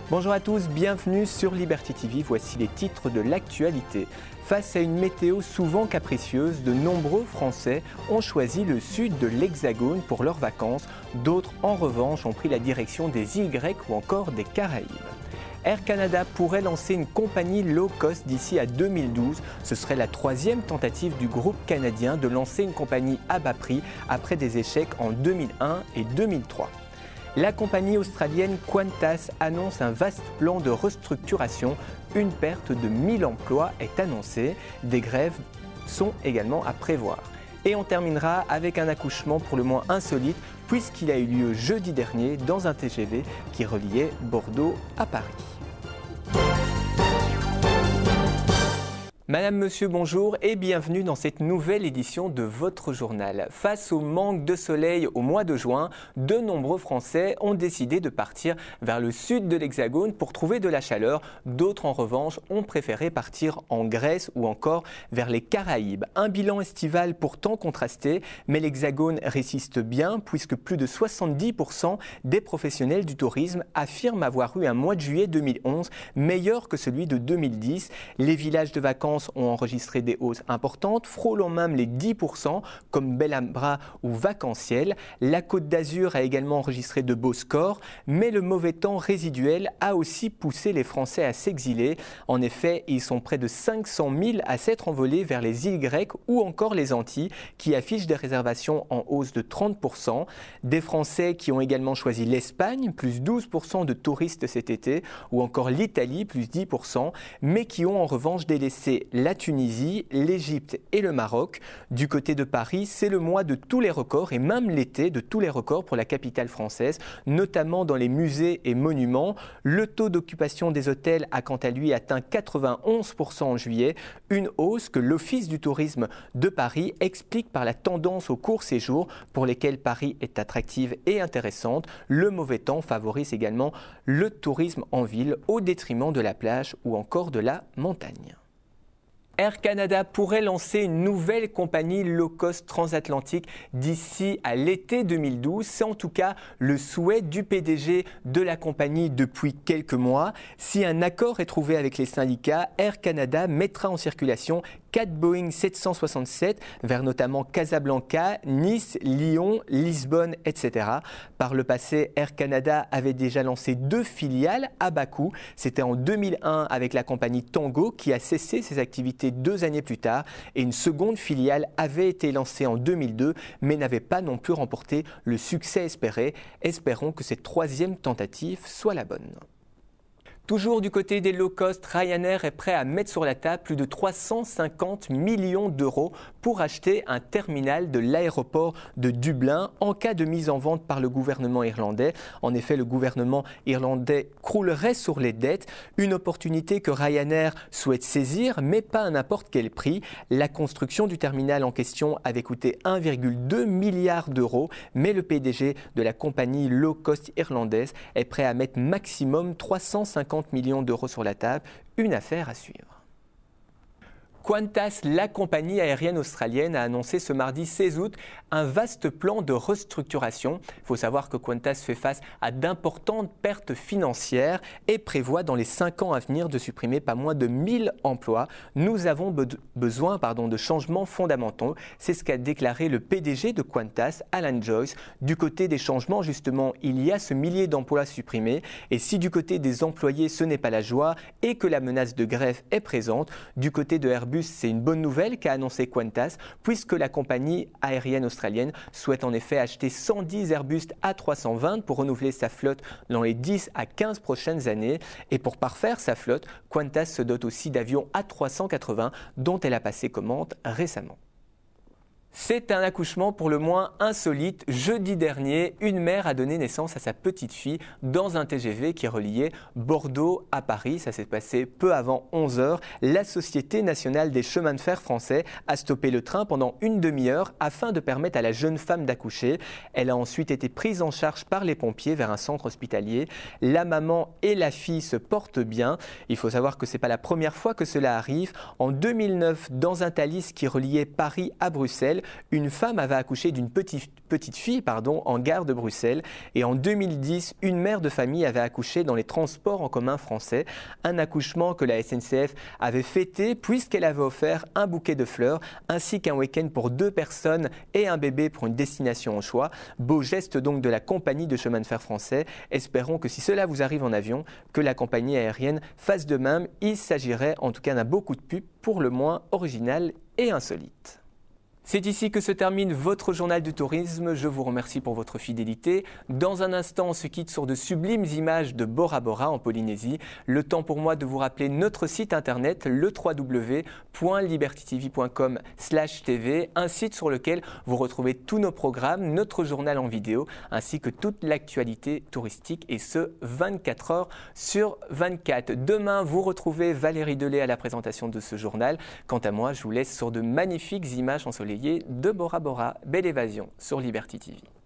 Bonjour à tous, bienvenue sur Liberty TV, voici les titres de l'actualité. Face à une météo souvent capricieuse, de nombreux Français ont choisi le sud de l'Hexagone pour leurs vacances. D'autres, en revanche, ont pris la direction des îles grecques ou encore des Caraïbes. Air Canada pourrait lancer une compagnie low cost d'ici à 2012. Ce serait la troisième tentative du groupe canadien de lancer une compagnie à bas prix après des échecs en 2001 et 2003. La compagnie australienne Qantas annonce un vaste plan de restructuration. Une perte de 1000 emplois est annoncée. Des grèves sont également à prévoir. Et on terminera avec un accouchement pour le moins insolite puisqu'il a eu lieu jeudi dernier dans un TGV qui reliait Bordeaux à Paris. Madame, Monsieur, bonjour et bienvenue dans cette nouvelle édition de votre journal. Face au manque de soleil au mois de juin, de nombreux Français ont décidé de partir vers le sud de l'Hexagone pour trouver de la chaleur. D'autres, en revanche, ont préféré partir en Grèce ou encore vers les Caraïbes. Un bilan estival pourtant contrasté, mais l'Hexagone résiste bien puisque plus de 70% des professionnels du tourisme affirment avoir eu un mois de juillet 2011 meilleur que celui de 2010. Les villages de vacances ont enregistré des hausses importantes, frôlant même les 10% comme Bellambra ou Vacanciel. La Côte d'Azur a également enregistré de beaux scores, mais le mauvais temps résiduel a aussi poussé les Français à s'exiler. En effet, ils sont près de 500 000 à s'être envolés vers les îles grecques ou encore les Antilles, qui affichent des réservations en hausse de 30%. Des Français qui ont également choisi l'Espagne, plus 12% de touristes cet été, ou encore l'Italie, plus 10%, mais qui ont en revanche délaissé la Tunisie, l'Égypte et le Maroc. Du côté de Paris, c'est le mois de tous les records et même l'été de tous les records pour la capitale française, notamment dans les musées et monuments. Le taux d'occupation des hôtels a quant à lui atteint 91% en juillet, une hausse que l'Office du tourisme de Paris explique par la tendance aux courts séjours pour lesquels Paris est attractive et intéressante. Le mauvais temps favorise également le tourisme en ville au détriment de la plage ou encore de la montagne. Air Canada pourrait lancer une nouvelle compagnie low-cost transatlantique d'ici à l'été 2012. C'est en tout cas le souhait du PDG de la compagnie depuis quelques mois. Si un accord est trouvé avec les syndicats, Air Canada mettra en circulation 4 Boeing 767 vers notamment Casablanca, Nice, Lyon, Lisbonne, etc. Par le passé, Air Canada avait déjà lancé 2 filiales à bas coût. C'était en 2001 avec la compagnie Tango qui a cessé ses activités 2 années plus tard et une seconde filiale avait été lancée en 2002 mais n'avait pas non plus remporté le succès espéré. Espérons que cette troisième tentative soit la bonne. Toujours du côté des low-cost, Ryanair est prêt à mettre sur la table plus de 350 millions d'euros pour acheter un terminal de l'aéroport de Dublin en cas de mise en vente par le gouvernement irlandais. En effet, le gouvernement irlandais croulerait sur les dettes, une opportunité que Ryanair souhaite saisir, mais pas à n'importe quel prix. La construction du terminal en question avait coûté 1,2 milliard d'euros, mais le PDG de la compagnie low-cost irlandaise est prêt à mettre maximum 350 millions d'euros sur la table, une affaire à suivre. Qantas, la compagnie aérienne australienne, a annoncé ce mardi 16 août un vaste plan de restructuration. Il faut savoir que Qantas fait face à d'importantes pertes financières et prévoit dans les 5 ans à venir de supprimer pas moins de 1000 emplois. Nous avons besoin de changements fondamentaux. C'est ce qu'a déclaré le PDG de Qantas, Alan Joyce. Du côté des changements, justement, il y a ce millier d'emplois supprimés. Et si du côté des employés, ce n'est pas la joie et que la menace de grève est présente, du côté de Airbus, c'est une bonne nouvelle qu'a annoncé Qantas, puisque la compagnie aérienne australienne souhaite en effet acheter 110 Airbus A320 pour renouveler sa flotte dans les 10 à 15 prochaines années. Et pour parfaire sa flotte, Qantas se dote aussi d'avions A380 dont elle a passé commande récemment. C'est un accouchement pour le moins insolite. Jeudi dernier, une mère a donné naissance à sa petite fille dans un TGV qui reliait Bordeaux à Paris. Ça s'est passé peu avant 11 h. La Société nationale des chemins de fer français a stoppé le train pendant une demi-heure afin de permettre à la jeune femme d'accoucher. Elle a ensuite été prise en charge par les pompiers vers un centre hospitalier. La maman et la fille se portent bien. Il faut savoir que ce n'est pas la première fois que cela arrive. En 2009, dans un Thalys qui reliait Paris à Bruxelles, Bruxelles, une femme avait accouché d'une petite fille en gare de Bruxelles. Et en 2010, une mère de famille avait accouché dans les transports en commun français. Un accouchement que la SNCF avait fêté puisqu'elle avait offert un bouquet de fleurs ainsi qu'un week-end pour 2 personnes et un bébé pour une destination au choix. Beau geste donc de la compagnie de chemin de fer français. Espérons que si cela vous arrive en avion, que la compagnie aérienne fasse de même. Il s'agirait en tout cas d'un beau coup de pub pour le moins original et insolite. C'est ici que se termine votre journal du tourisme. Je vous remercie pour votre fidélité. Dans un instant, on se quitte sur de sublimes images de Bora Bora en Polynésie. Le temps pour moi de vous rappeler notre site internet, le www.libertytv.com/tv, un site sur lequel vous retrouvez tous nos programmes, notre journal en vidéo, ainsi que toute l'actualité touristique, et ce, 24 heures sur 24. Demain, vous retrouvez Valérie Delay à la présentation de ce journal. Quant à moi, je vous laisse sur de magnifiques images ensoleillées de Bora Bora. Belle évasion sur Liberty TV.